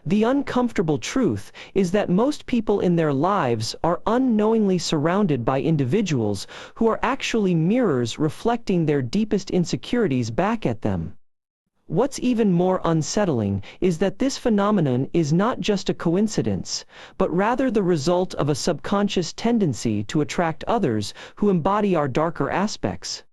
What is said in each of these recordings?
The uncomfortable truth is that most people in their lives are unknowingly surrounded by individuals who are actually mirrors reflecting their deepest insecurities back at them. What's even more unsettling is that this phenomenon is not just a coincidence, but rather the result of a subconscious tendency to attract others who embody our darker aspects.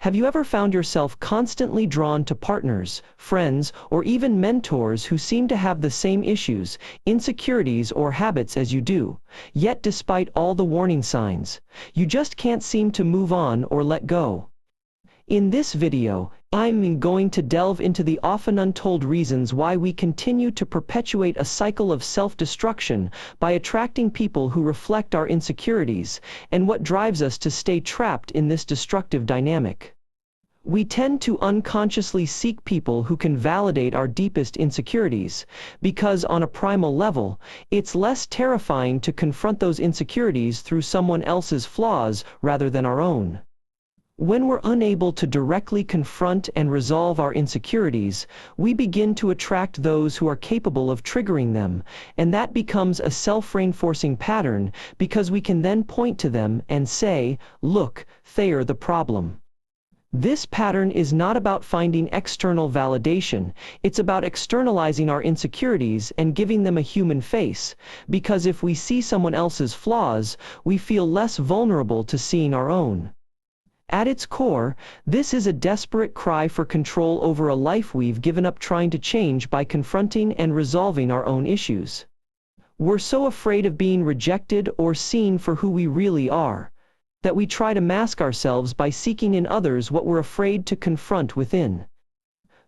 Have you ever found yourself constantly drawn to partners, friends, or even mentors who seem to have the same issues, insecurities, or habits as you do, yet despite all the warning signs, you just can't seem to move on or let go? In this video, I'm going to delve into the often untold reasons why we continue to perpetuate a cycle of self-destruction by attracting people who reflect our insecurities, and what drives us to stay trapped in this destructive dynamic. We tend to unconsciously seek people who can validate our deepest insecurities, because on a primal level, it's less terrifying to confront those insecurities through someone else's flaws rather than our own. When we're unable to directly confront and resolve our insecurities, we begin to attract those who are capable of triggering them, and that becomes a self-reinforcing pattern because we can then point to them and say, "Look, they're the problem." This pattern is not about finding external validation, it's about externalizing our insecurities and giving them a human face, because if we see someone else's flaws, we feel less vulnerable to seeing our own. At its core, this is a desperate cry for control over a life we've given up trying to change by confronting and resolving our own issues. We're so afraid of being rejected or seen for who we really are, that we try to mask ourselves by seeking in others what we're afraid to confront within.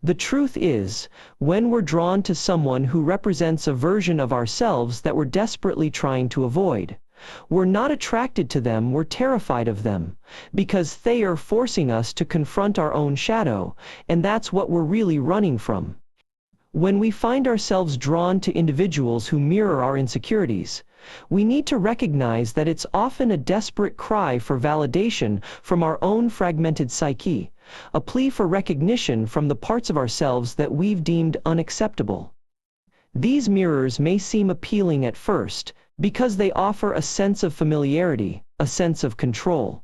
The truth is, when we're drawn to someone who represents a version of ourselves that we're desperately trying to avoid, we're not attracted to them, we're terrified of them, because they are forcing us to confront our own shadow, and that's what we're really running from. When we find ourselves drawn to individuals who mirror our insecurities, we need to recognize that it's often a desperate cry for validation from our own fragmented psyche, a plea for recognition from the parts of ourselves that we've deemed unacceptable. These mirrors may seem appealing at first, because they offer a sense of familiarity, a sense of control.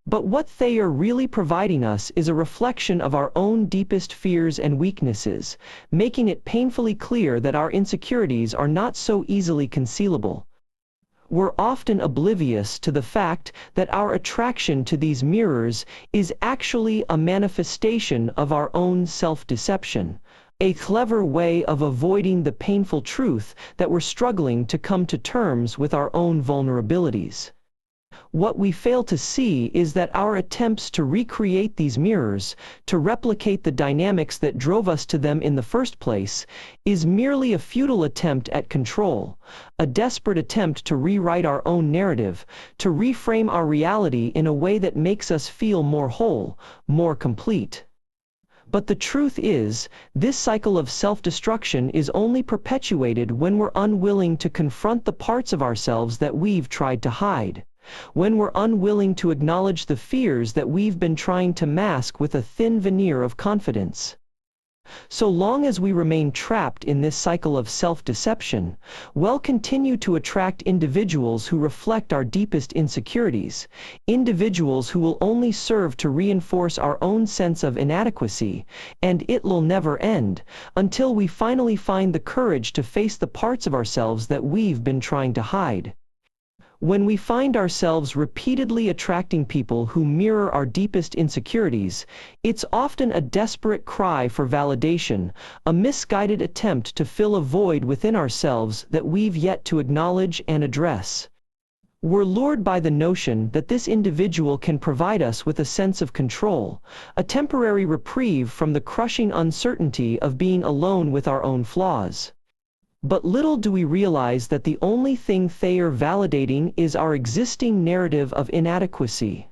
But what they are really providing us is a reflection of our own deepest fears and weaknesses, making it painfully clear that our insecurities are not so easily concealable. We're often oblivious to the fact that our attraction to these mirrors is actually a manifestation of our own self-deception, a clever way of avoiding the painful truth that we're struggling to come to terms with our own vulnerabilities. What we fail to see is that our attempts to recreate these mirrors, to replicate the dynamics that drove us to them in the first place, is merely a futile attempt at control, a desperate attempt to rewrite our own narrative, to reframe our reality in a way that makes us feel more whole, more complete. But the truth is, this cycle of self-destruction is only perpetuated when we're unwilling to confront the parts of ourselves that we've tried to hide, when we're unwilling to acknowledge the fears that we've been trying to mask with a thin veneer of confidence. So long as we remain trapped in this cycle of self-deception, we'll continue to attract individuals who reflect our deepest insecurities, individuals who will only serve to reinforce our own sense of inadequacy, and it will never end, until we finally find the courage to face the parts of ourselves that we've been trying to hide. When we find ourselves repeatedly attracting people who mirror our deepest insecurities, it's often a desperate cry for validation, a misguided attempt to fill a void within ourselves that we've yet to acknowledge and address. We're lured by the notion that this individual can provide us with a sense of control, a temporary reprieve from the crushing uncertainty of being alone with our own flaws. But little do we realize that the only thing they are validating is our existing narrative of inadequacy.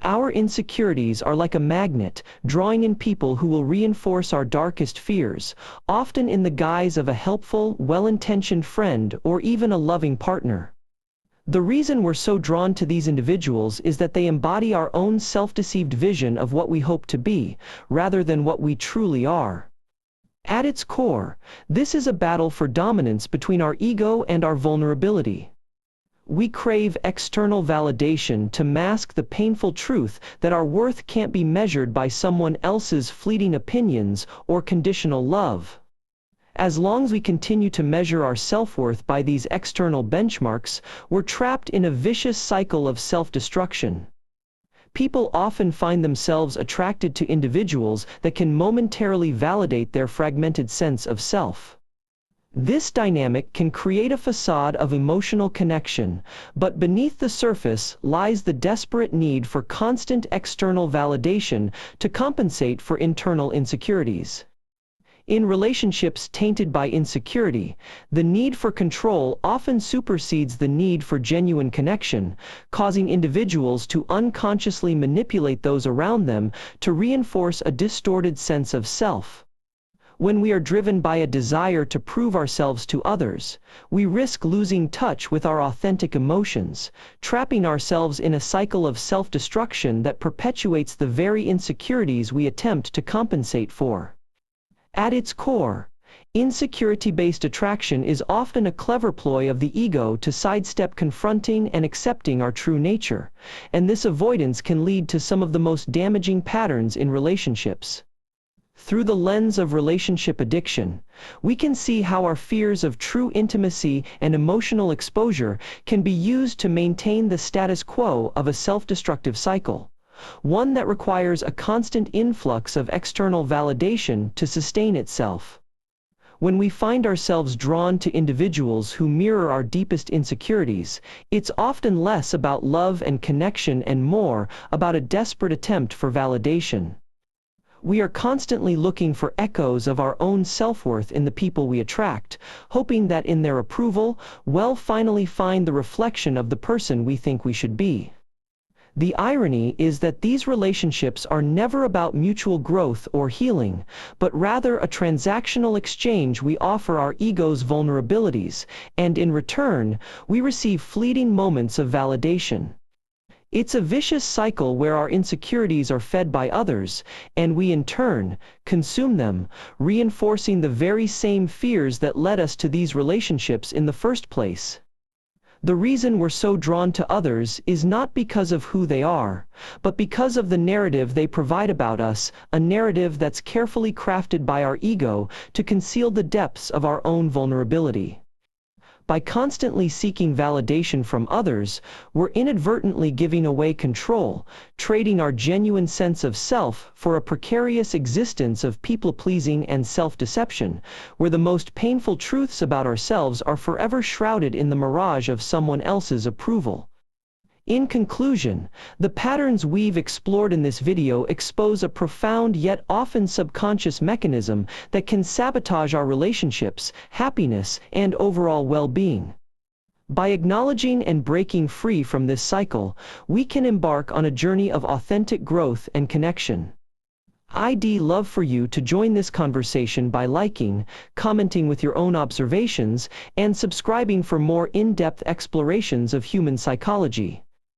Our insecurities are like a magnet, drawing in people who will reinforce our darkest fears, often in the guise of a helpful, well-intentioned friend or even a loving partner. The reason we're so drawn to these individuals is that they embody our own self-deceived vision of what we hope to be, rather than what we truly are. At its core, this is a battle for dominance between our ego and our vulnerability. We crave external validation to mask the painful truth that our worth can't be measured by someone else's fleeting opinions or conditional love. As long as we continue to measure our self-worth by these external benchmarks, we're trapped in a vicious cycle of self-destruction. People often find themselves attracted to individuals that can momentarily validate their fragmented sense of self. This dynamic can create a facade of emotional connection, but beneath the surface lies the desperate need for constant external validation to compensate for internal insecurities. In relationships tainted by insecurity, the need for control often supersedes the need for genuine connection, causing individuals to unconsciously manipulate those around them to reinforce a distorted sense of self. When we are driven by a desire to prove ourselves to others, we risk losing touch with our authentic emotions, trapping ourselves in a cycle of self-destruction that perpetuates the very insecurities we attempt to compensate for. At its core, insecurity-based attraction is often a clever ploy of the ego to sidestep confronting and accepting our true nature, and this avoidance can lead to some of the most damaging patterns in relationships. Through the lens of relationship addiction, we can see how our fears of true intimacy and emotional exposure can be used to maintain the status quo of a self-destructive cycle, one that requires a constant influx of external validation to sustain itself. When we find ourselves drawn to individuals who mirror our deepest insecurities, it's often less about love and connection and more about a desperate attempt for validation. We are constantly looking for echoes of our own self-worth in the people we attract, hoping that in their approval, we'll finally find the reflection of the person we think we should be. The irony is that these relationships are never about mutual growth or healing, but rather a transactional exchange. We offer our ego's vulnerabilities, and in return, we receive fleeting moments of validation. It's a vicious cycle where our insecurities are fed by others, and we in turn consume them, reinforcing the very same fears that led us to these relationships in the first place. The reason we're so drawn to others is not because of who they are, but because of the narrative they provide about us, a narrative that's carefully crafted by our ego to conceal the depths of our own vulnerability. By constantly seeking validation from others, we're inadvertently giving away control, trading our genuine sense of self for a precarious existence of people-pleasing and self-deception, where the most painful truths about ourselves are forever shrouded in the mirage of someone else's approval. In conclusion, the patterns we've explored in this video expose a profound yet often subconscious mechanism that can sabotage our relationships, happiness, and overall well-being. By acknowledging and breaking free from this cycle, we can embark on a journey of authentic growth and connection. I'd love for you to join this conversation by liking, commenting with your own observations, and subscribing for more in-depth explorations of human psychology.